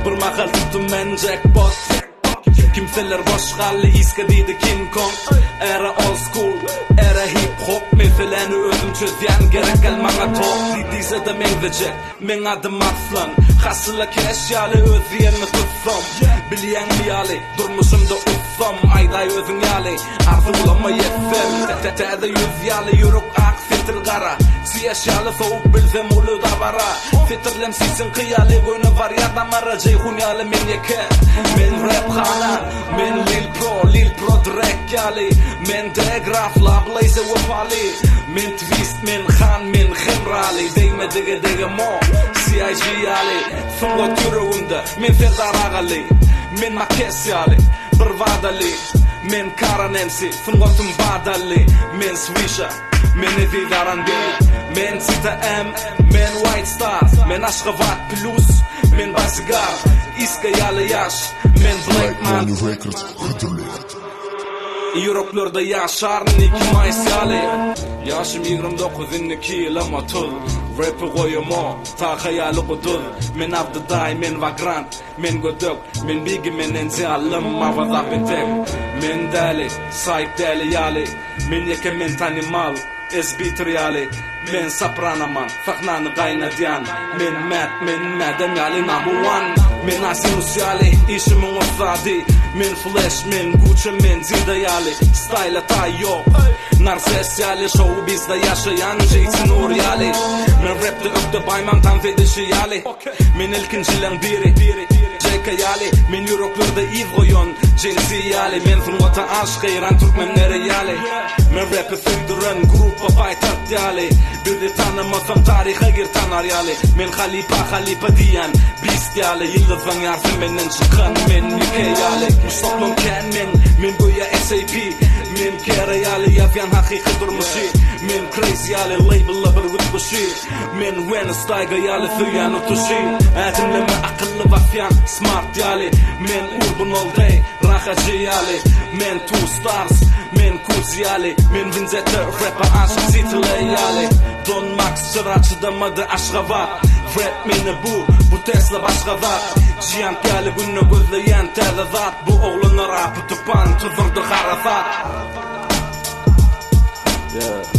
Bir makal tuttum men jackpot. Kimseler boş kalli iska deydi King Kong. Era old school, era hip hop. Men feleni özüm çözyen gerek gel mana top. Diyse de men vecek, men adım Aslan. Hasıla keşyalı öz yerini tutsam. Bilyen miyali, durmuşumda utsam. Ayday özün yali, arzu bulama yetsem. Tetede yüz yali, yürük ak fitil gara. Siyaşyalı soğuk bilsem ulu da vara. Fitirlem sisin kıyali, goynu var ya damara. Ceyhun yali men yeke, men rap khana. Men Lil Pro direkt yali. Men degraf la blaze wapali. Men twist, men khan, men khimrali. Deyme dige mo, CIG yali. Fungo türüğünde, men ferdar agali. Men makes yali, bırvadali. Men karan MC, fungotum badali. Men swisha, men evi garandi. Men Sita M, men White Star. Men Ashgabat Plus, men Basigar. İska yalı yaş, men Black Man. Europlarda yaşar Nicky Mice yali. Yaşım 29 2 yıl ama tuz. Rap'i koyum o, ta hayali kuduz. Men avdıday, men vagrant, men godok. Men bigi, men enzi alım, mavada betek. Men deli, sahip deli yali. Men yeke men tanimal, ezbit riyali. Men sapranaman, faknanı kaynadyan. Men madem yali number one. Men asimus yali, işimin wasadi. Men flash, men Gucci, men zida yali. Style atay yok. Narses yali, show bizde yaşayan Jason Nur yali. Men rapte öpte baymam tam fedişi yali. Men ilkincilen biri JK yali. Men Europe'larda iz koyon Jensi yali. Men fırmata aşk eyran Türkmenlere yali. Men rap'e sürdüren grupa paytaht yali. Bir de tanımasam tarihe gir tanar yali. Men Khalifa diyen bist yali. Yıldız van yarsın benden çıkan men Nike yali. Mustablon ken men goya SAP. Men kere yali yazyan hakiki durmuşi. Men crazy yali label'la bir witbuşi. Men Wednesday'ga yali süyan utuşi. Adimleme akıllı vafyan smart yali. Men urban all day rahacı yali. Men two stars, men kuz yali. Men Vinzete rap'a aşk zitile yali. Don Max çıraçı damadı Ashgabat. Rap meni bu Tesla başka zat. Jiyant yali günü gözleyen terde zat. Bu oğlunu rapı tupan tuzurdu harafat. Yeah.